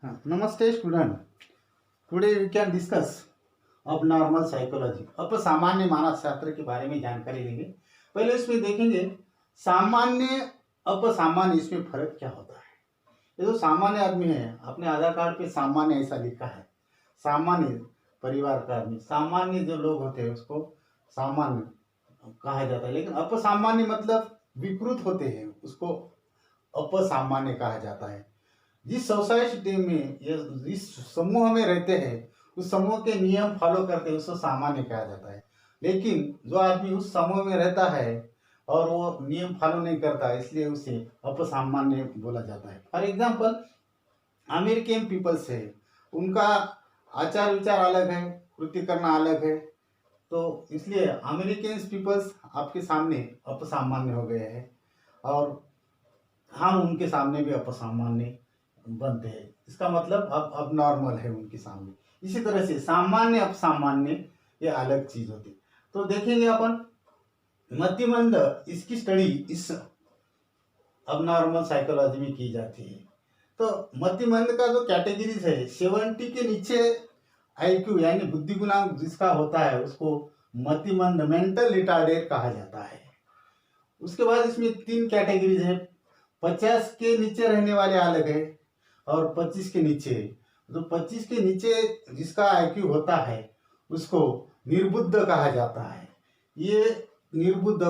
Namaste student. Today we can discuss abnormal psychology. अब सामान्य मानस शास्त्र के बारे में जानकारी लेंगे। पहले इसमें देखेंगे सामान्य अपसामान्य इसमें फर्क क्या होता है। ये जो सामान्य आदमी है अपने आधार कार्ड पे सामान्य ऐसा लिखा है, सामान्य परिवार का आदमी, सामान्य जो लोग होते हैं उसको सामान्य कहा जाता है। लेकिन अपसामान्य मतलब विकृत होते हैं उसको अपसामान्य कहा जाता है। जिस सोसाइटी में या जिस समूह में रहते हैं उस समूह के नियम फॉलो करते हैं उसको सामान्य कहा जाता है। लेकिन जो आदमी उस समूह में रहता है और वो नियम फॉलो नहीं करता इसलिए उसे अपसामान्य बोला जाता है। फॉर एग्जाम्पल अमेरिकन पीपल्स है, उनका आचार विचार अलग है, कृत्य करना अलग है, तो इसलिए अमेरिकन पीपल्स आपके सामने अपसामान्य हो गए हैं और हम उनके सामने भी अपसामान्य बनते हैं। इसका मतलब अब नॉर्मल है उनके सामने। इसी तरह से सामान्य अपसामान्य ये अलग चीज होती है। तो देखेंगे अपन मतिमंद, इसकी स्टडी इस अब नॉर्मल साइकोलॉजी में की जाती है। तो मतिमंद का जो कैटेगरीज है 70 के नीचे IQ यानी बुद्धि गुणांक जिसका होता है उसको मतिमंद मेंटल रिटार्डेड कहा जाता है। उसके बाद इसमें 3 कैटेगरीज है। 50 के नीचे रहने वाले अलग है और 25 के नीचे। तो 25 के नीचे जिसका IQ होता है उसको निर्बुद्ध कहा जाता है। ये निर्बुद्ध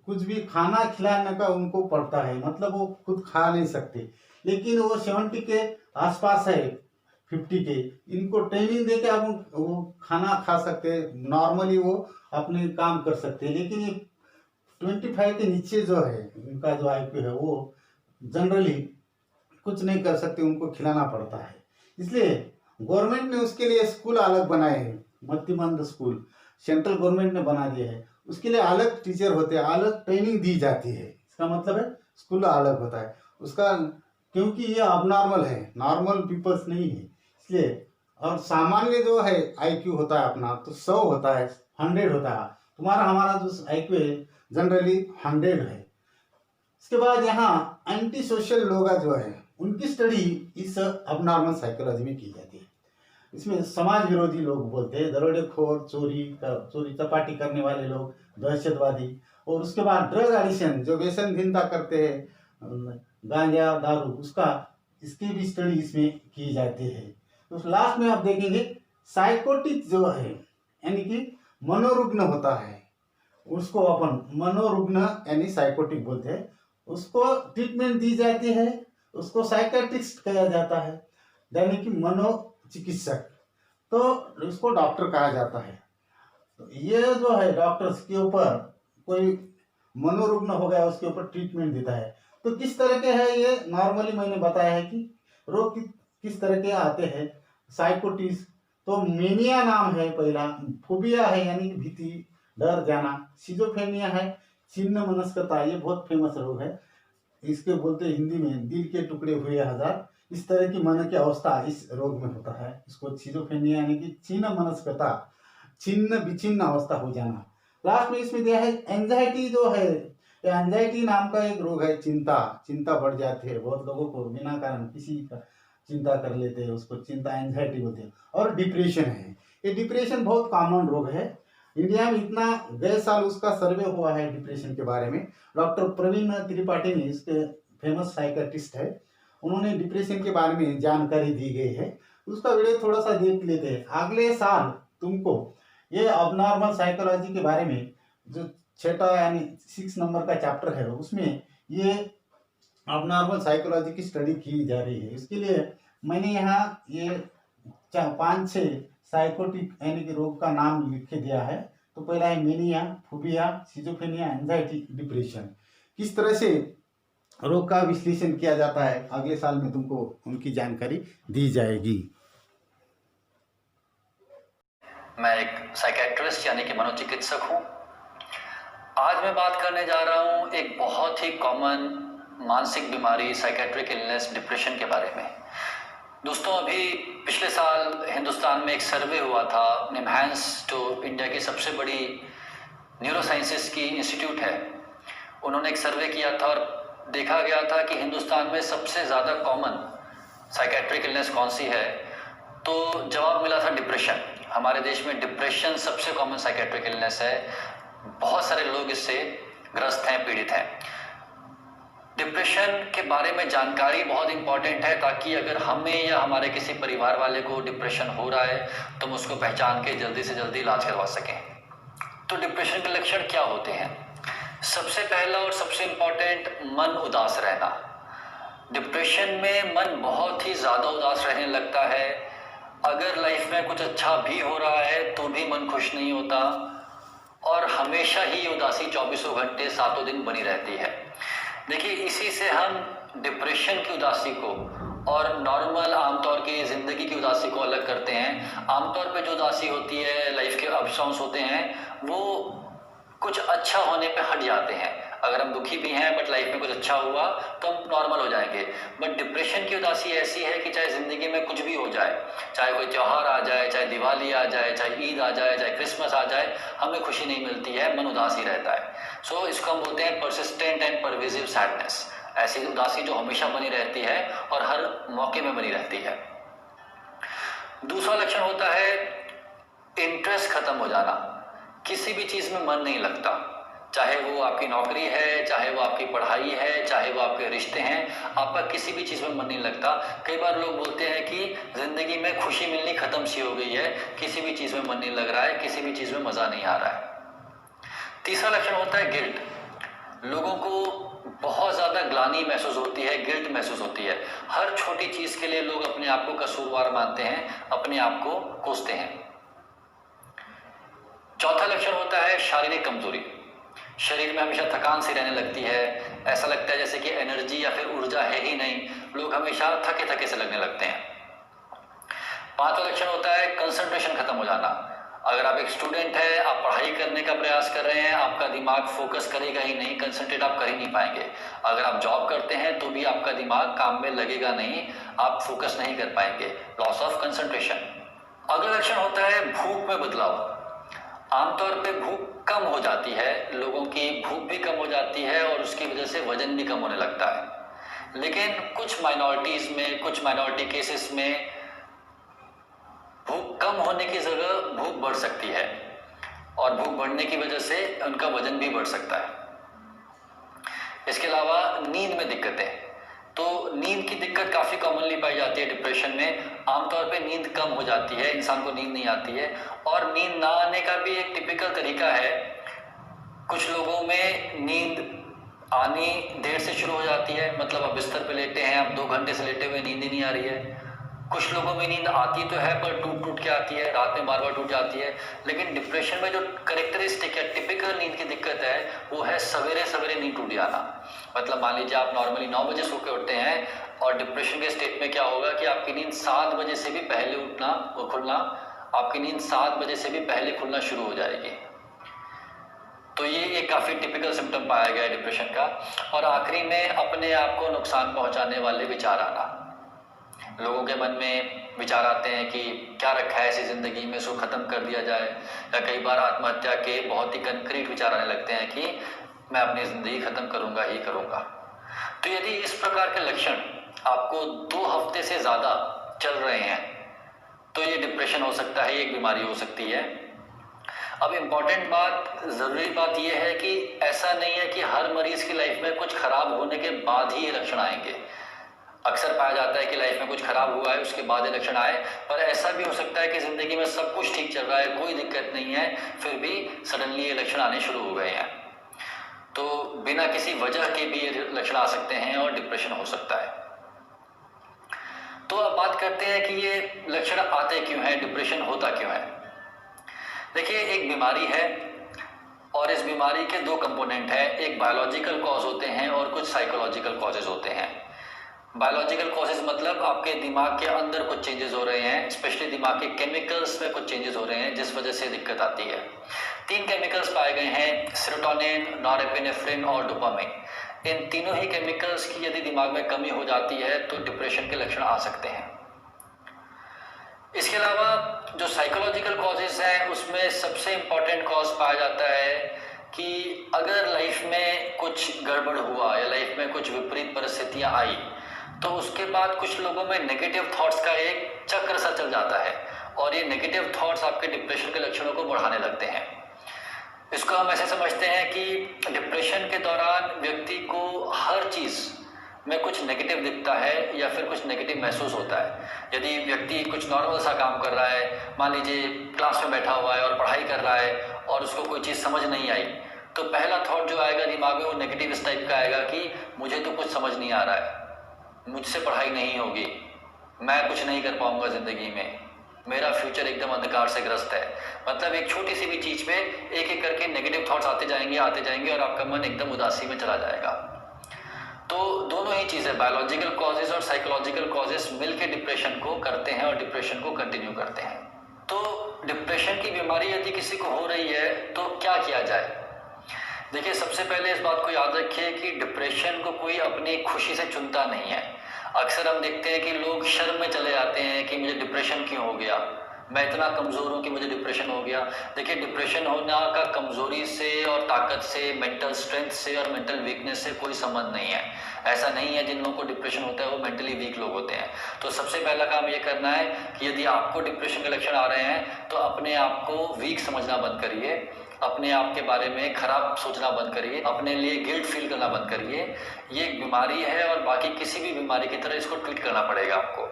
कुछ भी खाना खिलाने का उनको पड़ता है, मतलब वो खुद खा नहीं सकते, लेकिन वो 70 के आसपास है, 50 के, इनको ट्रेनिंग देके अब वो खाना खा सकते, नॉर्मली वो अपने काम कर सकते। लेकिन ये 25 के नीचे जो है उनका जो IQ है वो जनरली कुछ नहीं कर सकते, उनको खिलाना पड़ता है। इसलिए गवर्नमेंट ने उसके लिए स्कूल अलग बनाए हैं, मतिमंद स्कूल सेंट्रल गवर्नमेंट ने बना दिए है। उसके लिए अलग टीचर होते हैं, अलग ट्रेनिंग दी जाती है। इसका मतलब है स्कूल अलग होता है उसका, क्योंकि ये अब है, नॉर्मल पीपल्स नहीं है इसलिए। और सामान्य जो है IQ होता है अपना तो 100 होता है, 100 होता है। तुम्हारा हमारा जो IQ है जनरली 100 है। इसके बाद यहाँ एंटी सोशल लोग जो है उनकी स्टडी इस अबनॉर्मल साइकोलॉजी में की जाती है। इसमें समाज विरोधी लोग बोलते हैं, दरोडेखोर, चोरी चपाटी करने वाले लोग, दहशतवादी, और उसके बाद ड्रग एडिक्शन जो व्यसनहीनता करते हैं, गांजा दारू, उसका इसकी भी स्टडी इसमें की जाती है। तो लास्ट में आप देखेंगे साइकोटिक जो है यानी कि मनोरुग्ण होता है, उसको अपन मनोरुग्ण यानी साइकोटिक बोलते हैं, उसको ट्रीटमेंट दी जाती है, उसको साइकेट्रिस्ट कहा जाता है यानी कि मनोचिकित्सक, तो उसको डॉक्टर कहा जाता है। तो ये जो है डॉक्टर्स के ऊपर कोई मनोरुग्ण हो गया उसके ऊपर ट्रीटमेंट देता है। तो किस तरह के है ये, नॉर्मली मैंने बताया है कि रोग किस तरह के आते हैं। साइकोटिस तो मेनिया नाम है पहला, फोबिया है यानी भीति डर जाना, सिजोफ्रेनिया है छिन्न मनस्कता, ये बहुत फेमस रोग है, इसके बोलते हिंदी में दिल के टुकड़े हुए हजार। इस तरह की मन की अवस्था इस रोग में होता है, इसको सिजोफ्रेनिया यानी कि छिन्न मनस्कता, छिन्न विच्छिन्न अवस्था हो जाना। लास्ट में इसमें दिया है एंजाइटी जो है, एंजाइटी नाम का एक रोग है, चिंता बढ़ जाती है बहुत लोगों को, बिना कारण किसी का चिंता कर लेते हैं, उसको चिंता एंजाइटी बोलते हैं। और डिप्रेशन है, ये डिप्रेशन बहुत कॉमन रोग है इंडिया में। इतना गए साल उसका सर्वे हुआ है डिप्रेशन के बारे में, डॉक्टर प्रवीण त्रिपाठी ने, इसके फेमस साइकेट्रिस्ट है, उन्होंने डिप्रेशन के बारे में जानकारी दी गई है, उसका वीडियो थोड़ा सा देख लेते हैं। अगले साल तुमको ये अबनॉर्मल साइकोलॉजी के बारे में जो 6 यानी 6 नंबर का चैप्टर है उसमें ये अबनॉर्मल साइकोलॉजी की स्टडी की जा रही है। इसके लिए मैंने यहाँ ये 5-6 साइकोटिक यानी कि रोग का नाम लिख के दिया है। तो पहला है mania, phobia, schizophrenia, anxiety, depression. किस तरह से रोग का विश्लेषण किया जाता है अगले साल में तुमको उनकी जानकारी दी जाएगी। मैं एक साइकेट्रिस्ट यानी कि मनोचिकित्सक हूँ। आज मैं बात करने जा रहा हूँ एक बहुत ही कॉमन मानसिक बीमारी साइकेट्रिक इलनेस डिप्रेशन के बारे में। दोस्तों, अभी पिछले साल हिंदुस्तान में एक सर्वे हुआ था, निम्हांस जो इंडिया की सबसे बड़ी न्यूरोसाइंसेस की इंस्टीट्यूट है, उन्होंने एक सर्वे किया था और देखा गया था कि हिंदुस्तान में सबसे ज़्यादा कॉमन साइकेट्रिक इलनेस कौन सी है, तो जवाब मिला था डिप्रेशन। हमारे देश में डिप्रेशन सबसे कॉमन साइकेट्रिक इलनेस है। बहुत सारे लोग इससे ग्रस्त हैं, पीड़ित हैं। डिप्रेशन के बारे में जानकारी बहुत इंपॉर्टेंट है, ताकि अगर हमें या हमारे किसी परिवार वाले को डिप्रेशन हो रहा है तो हम उसको पहचान के जल्दी से जल्दी इलाज करवा सकें। तो डिप्रेशन के लक्षण क्या होते हैं? सबसे पहला और सबसे इम्पॉर्टेंट, मन उदास रहना। डिप्रेशन में मन बहुत ही ज़्यादा उदास रहने लगता है। अगर लाइफ में कुछ अच्छा भी हो रहा है तो भी मन खुश नहीं होता, और हमेशा ही उदासी 24 घंटे 7 दिन बनी रहती है। देखिए, इसी से हम डिप्रेशन की उदासी को और नॉर्मल आमतौर की ज़िंदगी की उदासी को अलग करते हैं। आमतौर पे जो उदासी होती है, लाइफ के अप्स डाउन्स होते हैं, वो कुछ अच्छा होने पे हट जाते हैं। अगर हम दुखी भी हैं बट लाइफ में कुछ अच्छा हुआ तो हम नॉर्मल हो जाएंगे। बट डिप्रेशन की उदासी ऐसी है कि चाहे ज़िंदगी में कुछ भी हो जाए, चाहे कोई त्यौहार आ जाए, चाहे दिवाली आ जाए, चाहे ईद आ जाए, चाहे क्रिसमस आ जाए, हमें खुशी नहीं मिलती है, मन उदास ही रहता है। सो इसको हम बोलते हैं परसिस्टेंट एंड परवेसिव सैडनेस। ऐसी उदासी जो हमेशा बनी रहती है और हर मौके में बनी रहती है। दूसरा लक्षण होता है इंटरेस्ट खत्म हो जाना। किसी भी चीज़ में मन नहीं लगता, चाहे वो आपकी नौकरी है, चाहे वो आपकी पढ़ाई है, चाहे वो आपके रिश्ते हैं, आपका किसी भी चीज़ में मन नहीं लगता। कई बार लोग बोलते हैं कि ज़िंदगी में खुशी मिलनी ख़त्म सी हो गई है, किसी भी चीज़ में मन नहीं लग रहा है, किसी भी चीज़ में मज़ा नहीं आ रहा है। तीसरा लक्षण होता है गिल्ट। लोगों को बहुत ज़्यादा ग्लानि महसूस होती है, गिल्ट महसूस होती है। हर छोटी चीज़ के लिए लोग अपने आप को कसूरवार मानते हैं, अपने आप को कोसते हैं। चौथा लक्षण होता है शारीरिक कमजोरी। शरीर में हमेशा थकान सी रहने लगती है, ऐसा लगता है जैसे कि एनर्जी या फिर ऊर्जा है ही नहीं, लोग हमेशा थके थके से लगने लगते हैं। पांचवा लक्षण होता है कंसंट्रेशन खत्म हो जाना। अगर आप एक स्टूडेंट है, आप पढ़ाई करने का प्रयास कर रहे हैं, आपका दिमाग फोकस करेगा ही नहीं, कंसंट्रेट आप कर ही नहीं पाएंगे। अगर आप जॉब करते हैं तो भी आपका दिमाग काम में लगेगा नहीं, आप फोकस नहीं कर पाएंगे, लॉस ऑफ कंसंट्रेशन। अगला लक्षण होता है भूख में बदलाव। आमतौर पे भूख कम हो जाती है, लोगों की भूख भी कम हो जाती है और उसकी वजह से वजन भी कम होने लगता है। लेकिन कुछ माइनॉरिटीज़ में, कुछ माइनॉरिटी केसेस में भूख कम होने की जगह भूख बढ़ सकती है, और भूख बढ़ने की वजह से उनका वजन भी बढ़ सकता है। इसके अलावा नींद में दिक्कतें, तो नींद की दिक्कत काफ़ी कॉमनली पाई जाती है डिप्रेशन में। आमतौर पे नींद कम हो जाती है, इंसान को नींद नहीं आती है, और नींद ना आने का भी एक टिपिकल तरीका है। कुछ लोगों में नींद आनी देर से शुरू हो जाती है, मतलब आप बिस्तर पे लेटे हैं, आप 2 घंटे से लेटे हुए, नींद ही नहीं आ रही है। कुछ लोगों में नींद आती तो है पर टूट टूट के आती है, रात में बार बार टूट जाती है। लेकिन डिप्रेशन में जो करेक्टरिस्टिक है, टिपिकल नींद की दिक्कत है, वो है सवेरे सवेरे नींद टूट जाना। मतलब मान लीजिए आप नॉर्मली 9 बजे सो के उठते हैं, और डिप्रेशन के स्टेट में क्या होगा कि आपकी नींद 7 बजे से भी पहले उठना और खुलना, आपकी नींद 7 बजे से भी पहले खुलना शुरू हो जाएगी। तो ये एक काफ़ी टिपिकल सिम्टम पाया गया है डिप्रेशन का। और आखिरी में अपने आप को नुकसान पहुंचाने वाले विचार आना। लोगों के मन में विचार आते हैं कि क्या रखा है ऐसी ज़िंदगी में, इसको ख़त्म कर दिया जाए, या कई बार आत्महत्या के बहुत ही कंक्रीट विचार आने लगते हैं कि मैं अपनी ज़िंदगी ख़त्म करूँगा ही करूँगा। तो यदि इस प्रकार के लक्षण आपको 2 हफ्ते से ज़्यादा चल रहे हैं तो ये डिप्रेशन हो सकता है, एक बीमारी हो सकती है। अब इम्पॉर्टेंट बात, ज़रूरी बात यह है कि ऐसा नहीं है कि हर मरीज़ की लाइफ में कुछ ख़राब होने के बाद ही ये लक्षण आएंगे। अक्सर पाया जाता है कि लाइफ में कुछ खराब हुआ है उसके बाद ये लक्षण आए, पर ऐसा भी हो सकता है कि ज़िंदगी में सब कुछ ठीक चल रहा है, कोई दिक्कत नहीं है, फिर भी सडनली ये लक्षण आने शुरू हो गए हैं। तो बिना किसी वजह के भी ये लक्षण आ सकते हैं और डिप्रेशन हो सकता है। तो अब बात करते हैं कि ये लक्षण आते क्यों हैं, डिप्रेशन होता क्यों है। देखिए, एक बीमारी है और इस बीमारी के 2 कंपोनेंट हैं, एक बायोलॉजिकल कॉज होते हैं और कुछ साइकोलॉजिकल कॉजेज होते हैं। बायोलॉजिकल कॉजेज मतलब आपके दिमाग के अंदर कुछ चेंजेस हो रहे हैं, स्पेशली दिमाग के केमिकल्स में कुछ चेंजेस हो रहे हैं जिस वजह से दिक्कत आती है। 3 केमिकल्स पाए गए हैं, सेरोटोनिन, नॉरएपिनेफ्रिन और डोपामिन। इन तीनों ही केमिकल्स की यदि दिमाग में कमी हो जाती है तो डिप्रेशन के लक्षण आ सकते हैं। इसके अलावा जो साइकोलॉजिकल कॉजेज हैं उसमें सबसे इम्पॉर्टेंट कॉज पाया जाता है कि अगर लाइफ में कुछ गड़बड़ हुआ या लाइफ में कुछ विपरीत परिस्थितियां आई तो उसके बाद कुछ लोगों में नेगेटिव थॉट्स का एक चक्र सा चल जाता है और ये नेगेटिव थॉट्स आपके डिप्रेशन के लक्षणों को बढ़ाने लगते हैं। इसको हम ऐसे समझते हैं कि डिप्रेशन के दौरान व्यक्ति को हर चीज़ में कुछ नेगेटिव दिखता है या फिर कुछ नेगेटिव महसूस होता है। यदि व्यक्ति कुछ नॉर्मल सा काम कर रहा है, मान लीजिए क्लास में बैठा हुआ है और पढ़ाई कर रहा है और उसको कोई चीज़ समझ नहीं आई, तो पहला थॉट जो आएगा दिमाग में वो नेगेटिव इस टाइप का आएगा कि मुझे तो कुछ समझ नहीं आ रहा है, मुझसे पढ़ाई नहीं होगी, मैं कुछ नहीं कर पाऊंगा ज़िंदगी में, मेरा फ्यूचर एकदम अंधकार से ग्रस्त है। मतलब एक छोटी सी भी चीज़ पे एक एक करके नेगेटिव थॉट्स आते जाएंगे और आपका मन एकदम उदासी में चला जाएगा। तो दोनों ही चीज़ें, बायोलॉजिकल कॉजेज और साइकोलॉजिकल कॉजेज मिलकर डिप्रेशन को करते हैं और डिप्रेशन को कंटिन्यू करते हैं। तो डिप्रेशन की बीमारी यदि किसी को हो रही है तो क्या किया जाए? देखिए, सबसे पहले इस बात को याद रखिए कि डिप्रेशन को कोई अपनी खुशी से चुनता नहीं है। अक्सर हम देखते हैं कि लोग शर्म में चले जाते हैं कि मुझे डिप्रेशन क्यों हो गया, मैं इतना कमज़ोर हूँ कि मुझे डिप्रेशन हो गया। देखिए, डिप्रेशन होना का कमज़ोरी से और ताकत से, मेंटल स्ट्रेंथ से और मेंटल वीकनेस से कोई संबंध नहीं है। ऐसा नहीं है जिन लोगों को डिप्रेशन होता है वो मेंटली वीक लोग होते हैं। तो सबसे पहला काम ये करना है कि यदि आपको डिप्रेशन के लक्षण आ रहे हैं तो अपने आप को वीक समझना बंद करिए, अपने आप के बारे में खराब सोचना बंद करिए, अपने लिए गिल्ट फील करना बंद करिए। ये एक बीमारी है और बाकी किसी भी बीमारी की तरह इसको ट्रीट करना पड़ेगा आपको।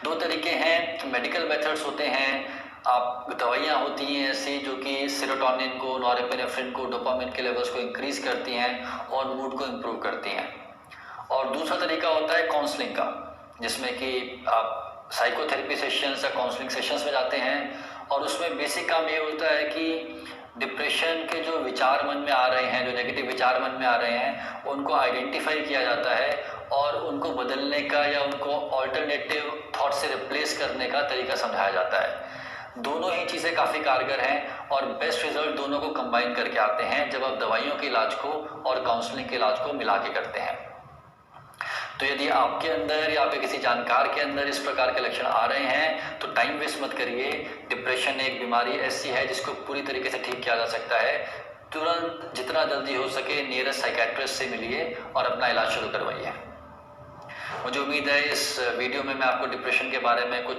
दो तरीके हैं, मेडिकल मेथड्स होते हैं, आप दवाइयाँ होती हैं ऐसी जो कि सेरोटोनिन को, नॉरेपेनेफ्रिन को, डोपामिन के लेवल्स को इंक्रीज़ करती हैं और मूड को इम्प्रूव करती हैं। और दूसरा तरीका होता है काउंसलिंग का, जिसमें कि आप साइकोथेरेपी सेशंस या काउंसलिंग सेशंस में जाते हैं और उसमें बेसिक काम ये होता है कि डिप्रेशन के जो विचार मन में आ रहे हैं, जो नेगेटिव विचार मन में आ रहे हैं, उनको आइडेंटिफाई किया जाता है और उनको बदलने का या उनको ऑल्टरनेटिव थॉट से रिप्लेस करने का तरीका समझाया जाता है। दोनों ही चीज़ें काफ़ी कारगर हैं और बेस्ट रिजल्ट दोनों को कंबाइन करके आते हैं जब आप दवाइयों के इलाज को और काउंसलिंग के इलाज को मिला के करते हैं। तो यदि आपके अंदर या आपके किसी जानकार के अंदर इस प्रकार के लक्षण आ रहे हैं तो टाइम वेस्ट मत करिए। डिप्रेशन एक बीमारी ऐसी है जिसको पूरी तरीके से ठीक किया जा सकता है। तुरंत जितना जल्दी हो सके नियरेस्ट साइकेट्रिस्ट से मिलिए और अपना इलाज शुरू करवाइए। मुझे उम्मीद है इस वीडियो में मैं आपको डिप्रेशन के बारे में कुछ